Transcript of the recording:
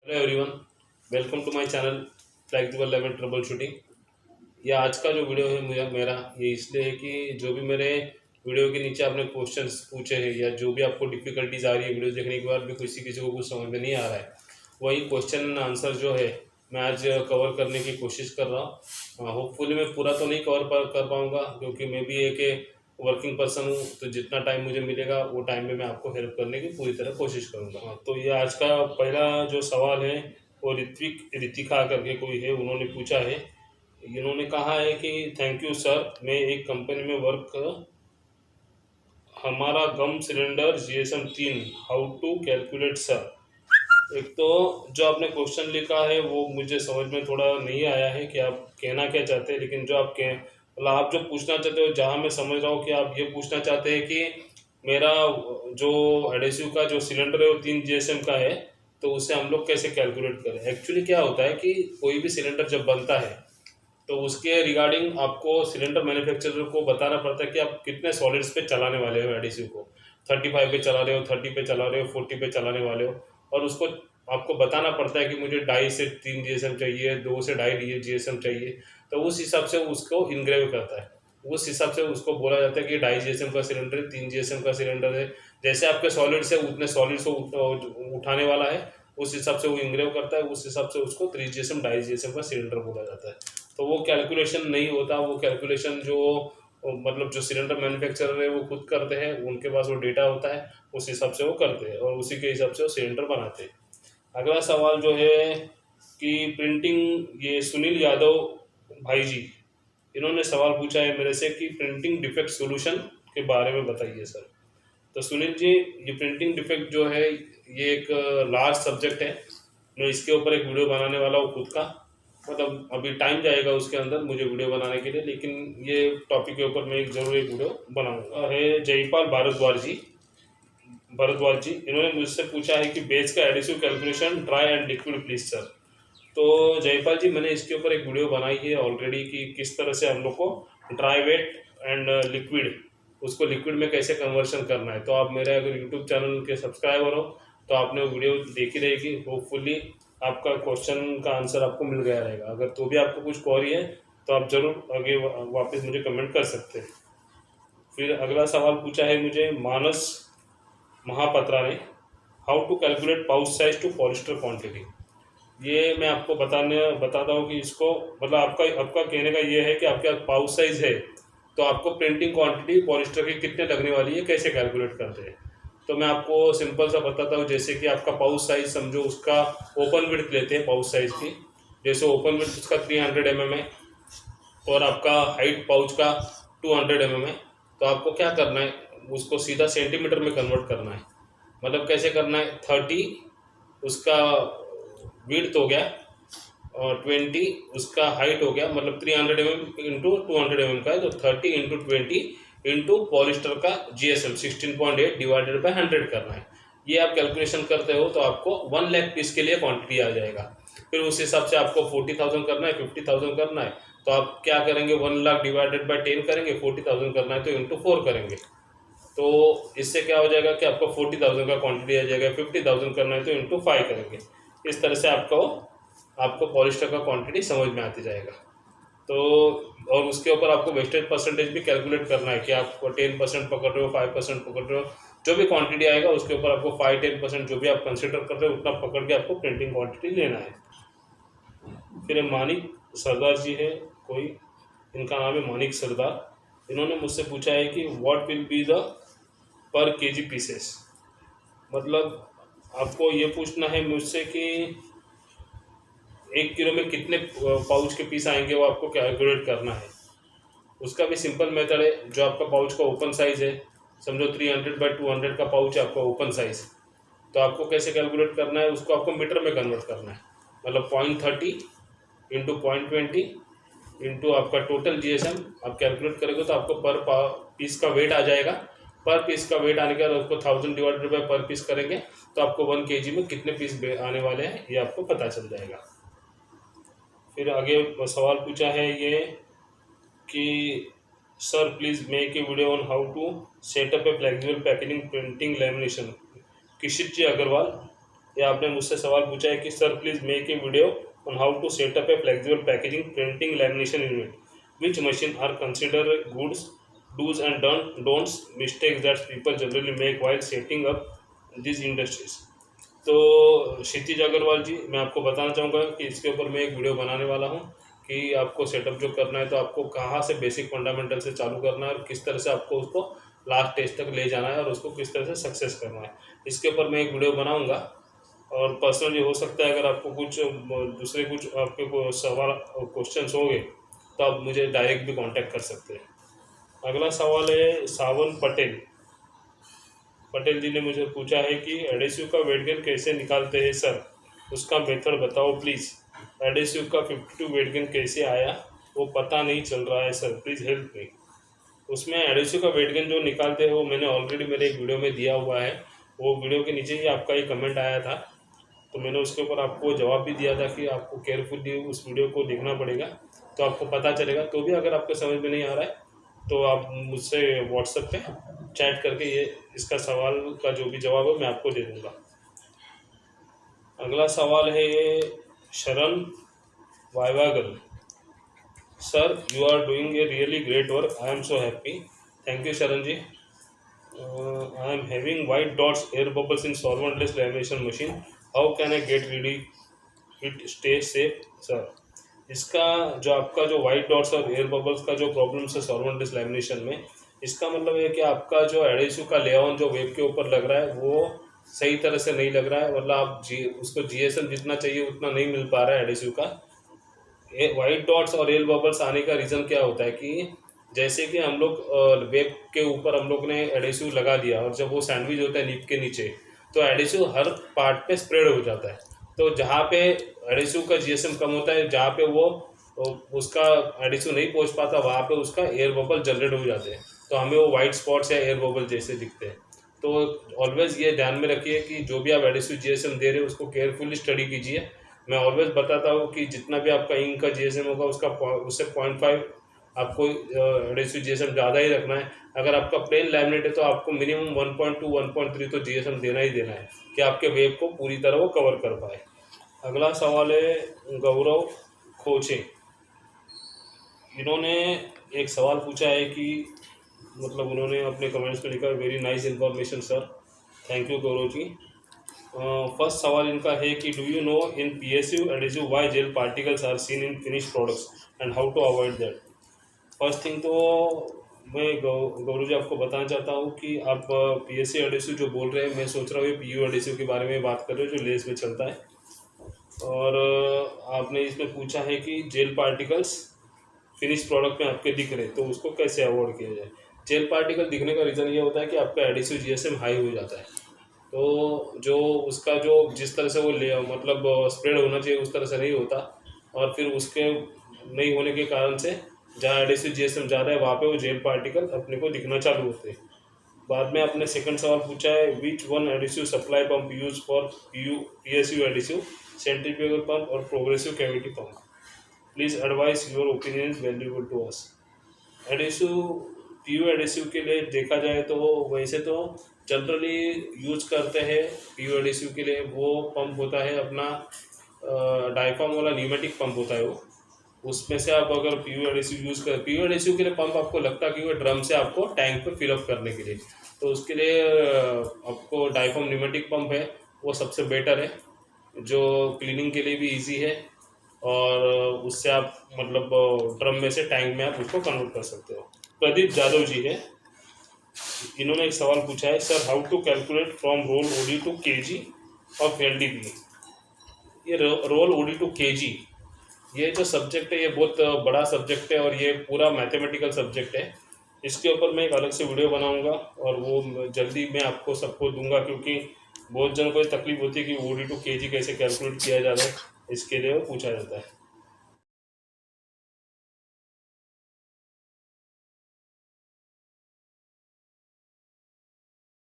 Hello everyone, welcome to my channel flexible level troubleshooting. ये आज का जो वीडियो है मुझे मेरा ये इसलिए है कि जो भी मेरे वीडियो के नीचे आपने क्वेश्चंस पूछे हैं या जो भी आपको डिफ़िकल्टीज आ रही है वीडियो देखने के बाद भी किसी किसी को कुछ समझ में नहीं आ रहा है, वही क्वेश्चन एंड आंसर जो है मैं आज कवर करने की कोशिश कर रहा हूँ। होपफुली मैं पूरा तो नहीं कर पाऊँगा क्योंकि मैं भी एक वर्किंग पर्सन हूँ, तो जितना टाइम मुझे मिलेगा वो टाइम में मैं आपको हेल्प करने की पूरी तरह कोशिश करूँगा। तो ये आज का पहला जो सवाल है वो रितिका करके कोई है, उन्होंने पूछा है। इन्होंने कहा है कि थैंक यू सर, मैं एक कंपनी में वर्क, हमारा gum cylinder GSM 3, how to calculate sir. एक तो जो आपने क्वेश्चन लिखा है वो मुझे समझ में थोड़ा नहीं आया है कि आप कहना क्या चाहते हैं, लेकिन जो आप कह मतलब आप जो पूछना चाहते हो, जहाँ मैं समझ रहा हूँ कि आप ये पूछना चाहते हैं कि मेरा जो एडेसिव का जो सिलेंडर है वो 3 GSM का है, तो उसे हम लोग कैसे कैलकुलेट करें। एक्चुअली क्या होता है कि कोई भी सिलेंडर जब बनता है तो उसके रिगार्डिंग आपको सिलेंडर मैन्युफैक्चरर को बताना पड़ता है कि आप कितने सॉलिड्स पे चलाने वाले हो एडिसिव को। 35 पे चला रहे हो, 30 पे चला रहे हो, 40 पे चलाने वाले हो, और उसको आपको बताना पड़ता है कि मुझे 2.5 से 3 GSM चाहिए, 2 से 2.5 GSM चाहिए। तो उस हिसाब से उसको इनग्रेव करता है, उस हिसाब से उसको बोला जाता है कि 2.5 GSM का सिलेंडर है, 3 GSM का सिलेंडर है। जैसे आपके सॉलिड्स है उतने सॉलिड्स को उठाने वाला है, उस हिसाब से वो इंग्रेव करता है, उस हिसाब से उसको 3 GSM 2.5 GSM का सिलेंडर बोला जाता है। तो वो कैलकुलेशन नहीं होता, वो कैलकुलेशन जो मतलब जो सिलेंडर मैन्युफैक्चरर है वो खुद करते हैं, उनके पास वो डेटा होता है, उस हिसाब से वो करते हैं और उसी के हिसाब से वो सिलेंडर बनाते हैं। अगला सवाल जो है कि प्रिंटिंग, ये सुनील यादव भाई जी, इन्होंने सवाल पूछा है मेरे से कि प्रिंटिंग डिफेक्ट सॉल्यूशन के बारे में बताइए सर। तो सुनील जी, ये प्रिंटिंग डिफेक्ट जो है ये एक लार्ज सब्जेक्ट है। मैं इसके ऊपर एक वीडियो बनाने वाला हूँ खुद का, मतलब अभी टाइम जाएगा उसके अंदर मुझे वीडियो बनाने के लिए, लेकिन ये टॉपिक के ऊपर मैं एक जरूर एक वीडियो बनाऊंगा। है जयपाल भारद्वाज जी, इन्होंने मुझसे पूछा है कि बेस का adhesive calculation dry and liquid please sir. तो जयपाल जी, मैंने इसके ऊपर एक वीडियो बनाई है ऑलरेडी कि किस तरह से हम लोग को ड्राई वेट एंड लिक्विड, उसको लिक्विड में कैसे कन्वर्शन करना है। तो आप मेरे अगर यूट्यूब चैनल के सब्सक्राइबर हो तो आपने वो वीडियो देखी रहेगी, होपफुली आपका क्वेश्चन का आंसर आपको मिल गया रहेगा। अगर तो भी आपको कुछ क्वेरी है तो आप ज़रूर आगे वापस मुझे कमेंट कर सकते हैं। फिर अगला सवाल पूछा है मुझे मानस महापात्रा ने, how to calculate pouch size to polyester quantity. ये मैं आपको बताता हूँ कि इसको मतलब आपका आपका कहने का ये है कि आपके पास पाउच साइज है तो आपको प्रिंटिंग क्वांटिटी पॉलिस्टर की कितने लगने वाली है कैसे कैलकुलेट करते हैं। तो मैं आपको सिंपल सा बताता हूँ, जैसे कि आपका पाउच साइज समझो, उसका ओपन विड्थ लेते हैं पाउच साइज की। जैसे ओपन विड्थ उसका 300 mm है और आपका हाइट पाउच का 200 mm है। तो आपको क्या करना है, उसको सीधा सेंटीमीटर में कन्वर्ट करना है। मतलब कैसे करना है, 30 उसका विड्थ हो गया और 20 उसका हाइट हो गया, मतलब 300 mm इंटू 200 mm का है, तो 30 इंटू 20 इंटू पॉलिस्टर का GSM 16.8 डिवाइडेड बाई 100 करना है। ये आप कैलकुलेशन करते हो तो आपको 1 लाख पीस के लिए क्वांटिटी आ जाएगा। फिर उस हिसाब से आपको 40,000 करना है, 50,000 करना है, तो आप क्या करेंगे, 1 लाख डिवाइडेड बाई 10 करेंगे, 40,000 करना है तो इंटू 4 करेंगे। तो इससे क्या हो जाएगा कि आपको 40,000 का क्वांटिटी आ जाएगा। 50,000 करना है तो इंटू 5 करेंगे। इस तरह से आपको पॉलिस्टर का क्वांटिटी समझ में आती जाएगा। तो और उसके ऊपर आपको वेस्टेज परसेंटेज भी कैलकुलेट करना है कि आप 10% पकड़ रहे हो, 5% पकड़ रहे हो, जो भी क्वांटिटी आएगा उसके ऊपर आपको 5-10% जो भी आप कंसिडर कर रहे हो उतना पकड़ के आपको प्रिंटिंग क्वांटिटी लेना है। फिर मानिक सरदार जी है कोई, इनका नाम है मानिक सरदार। इन्होंने मुझसे पूछा है कि व्हाट विल बी द पर केजी पीसेस। मतलब आपको ये पूछना है मुझसे कि 1 किलो में कितने पाउच के पीस आएंगे, वो आपको कैलकुलेट करना है। उसका भी सिंपल मेथड है, जो आपका पाउच का ओपन साइज है, समझो 300/200 का पाउच है आपका ओपन साइज, तो आपको कैसे कैलकुलेट करना है, उसको आपको मीटर में कन्वर्ट करना है। मतलब 0.30 इंटू 0.20 इंटू आपका टोटल GSM आप कैलकुलेट करेंगे तो आपको पर पीस का वेट आ जाएगा। पर पीस का वेट आने के बाद उसको 1000 डिवाइडेड बाई पर पीस करेंगे तो आपको 1 kg में कितने पीस आने वाले हैं ये आपको पता चल जाएगा। फिर आगे सवाल पूछा है ये कि sir please make a video on how to setup a flexible packaging printing lamination, Kishit ji Agarwal. ये आपने मुझसे सवाल पूछा है कि sir please make a video on how to set up a flexible packaging printing lamination unit which machine are consider goods dos and don'ts mistakes that people generally make while setting up this industries. तो क्षितिज अग्रवाल जी, मैं आपको बताना चाहूँगा कि इसके ऊपर मैं एक वीडियो बनाने वाला हूँ कि आपको सेटअप जो करना है तो आपको कहाँ से बेसिक फंडामेंटल से चालू करना है और किस तरह से आपको उसको लास्ट स्टेज तक ले जाना है और उसको किस तरह से सक्सेस करना है, इसके ऊपर मैं एक वीडियो बनाऊँगा। और पर्सनली हो सकता है अगर आपको कुछ दूसरे कुछ आपके को सवाल क्वेश्चंस होंगे तो आप मुझे डायरेक्ट भी कांटेक्ट कर सकते हैं। अगला सवाल है सावन पटेल। पटेल जी ने मुझे पूछा है कि एडेसिव का वेट गेन कैसे निकालते हैं सर, उसका मेथड बताओ प्लीज़। एडेसिव का 52 वेट गेन कैसे आया वो पता नहीं चल रहा है सर, प्लीज़ हेल्प मी। उसमें एडेसिव का वेट गेन जो निकालते हैं वो मैंने ऑलरेडी मेरे एक वीडियो में दिया हुआ है, वो वीडियो के नीचे ही आपका एक कमेंट आया था तो मैंने उसके ऊपर आपको जवाब भी दिया था कि आपको केयरफुली उस वीडियो को देखना पड़ेगा तो आपको पता चलेगा। तो भी अगर आपको समझ में नहीं आ रहा है तो आप मुझसे व्हाट्सएप पे चैट करके ये इसका सवाल का जो भी जवाब है मैं आपको दे दूँगा। अगला सवाल है शरण वाइवागल। Sir you are doing a really great work, I am so happy. Thank you Sharan ji. I am having white dots air bubbles in solventless lamination machine, how can I get ready it stay safe sir. इसका जो आपका जो white dots और air bubbles का जो problems है सॉल्वेंटलेस lamination में, इसका मतलब है कि आपका जो एडेसिव का लेआउट जो वेब के ऊपर लग रहा है वो सही तरह से नहीं लग रहा है, मतलब आप उसको जीएसएम जितना चाहिए उतना नहीं मिल पा रहा है एडेसिव का। वाइट डॉट्स और एयर बबल्स आने का रीज़न क्या होता है कि जैसे कि हम लोग वेब के ऊपर हम लोग ने एडेसिव लगा दिया और जब वो सैंडविच होता है निप के नीचे तो एडेसिव हर पार्ट पे स्प्रेड हो जाता है। तो जहाँ पे एडेसिव का जीएसएम कम होता है, जहाँ पे वो उसका एडेसिव नहीं पहुँच पाता वहाँ पे उसका एयर बबल जनरेट हो जाते हैं तो हमें वो वाइट स्पॉट्स या एयर बबल जैसे दिखते हैं। तो ऑलवेज ये ध्यान में रखिए कि जो भी आप एडेसिव जीएसएम दे रहे हो उसको केयरफुली स्टडी कीजिए। मैं ऑलवेज बताता हूँ कि जितना भी आपका इंक का जीएसएम होगा उसका उससे 0.5 आपको एडेसिव जीएसएम ज़्यादा ही रखना है। अगर आपका प्लेन लैमिनेट है तो आपको मिनिमम 1.2 1.3 तो जीएसएम देना ही देना है कि आपके वेब को पूरी तरह वो कवर कर पाए। अगला सवाल है गौरव खोचे। इन्होंने एक सवाल पूछा है कि मतलब उन्होंने अपने कमेंट्स में लिखा very nice information sir, thank you Gaurav ji. First सवाल इनका है कि do you know in PSU adhesive why gel particles are seen in finish products and how to avoid that. First thing तो मैं गौरव जी आपको बताना चाहता हूँ कि आप पीएससी एडेसिव जो बोल रहे हैं मैं सोच रहा हूँ पीयू एडेसिव के बारे में बात कर रहे हो जो लेस में चलता है। और आपने इसमें पूछा है कि जेल पार्टिकल्स फिनिश प्रोडक्ट में आपके दिख रहे तो उसको कैसे अवॉइड किया जाए। जेल पार्टिकल दिखने का रीज़न ये होता है कि आपका एडिसिव जीएसएम हाई हो जाता है तो जो उसका जो जिस तरह से वो ले मतलब स्प्रेड होना चाहिए उस तरह से नहीं होता और फिर उसके नहीं होने के कारण से जहाँ एडिसिव जीएसएम ज़्यादा है वहाँ पे वो जेल पार्टिकल अपने को दिखना चालू होते हैं। बाद में आपने सेकंड सवाल पूछा है which one adhesive supply pump use for PSU adhesive, centrifugal pump और progressive cavity pump, please advise your opinion is valuable to us. Adhesive PU adhesive के लिए देखा जाए तो वैसे तो जनरली यूज करते हैं पीयू एडेसिव के लिए वो पंप होता है अपना डायफ्राम वाला न्यूमेटिक पंप होता है वो, उसमें से आप अगर पीयू एडेसिव यूज़ कर पीयू एडेसिव के लिए पंप आपको लगता है कि वो ड्रम से आपको टैंक पे फिलअप करने के लिए, तो उसके लिए आपको डायफ्राम न्यूमेटिक पंप है वो सबसे बेटर है जो क्लीनिंग के लिए भी इजी है और उससे आप मतलब ड्रम में से टैंक में आप उसको कन्वर्ट कर सकते हो। प्रदीप यादव जी है, इन्होंने एक सवाल पूछा है sir how to calculate from roll OD to kg of LDP. ये रोल ओडी टू केजी ये जो सब्जेक्ट है ये बहुत बड़ा सब्जेक्ट है और ये पूरा मैथमेटिकल सब्जेक्ट है। इसके ऊपर मैं एक अलग से वीडियो बनाऊंगा और वो जल्दी मैं आपको सबको दूंगा क्योंकि बहुत जन को तकलीफ होती है कि ओडी टू केजी कैसे कैलकुलेट किया जाता है, इसके लिए वो पूछा जाता है।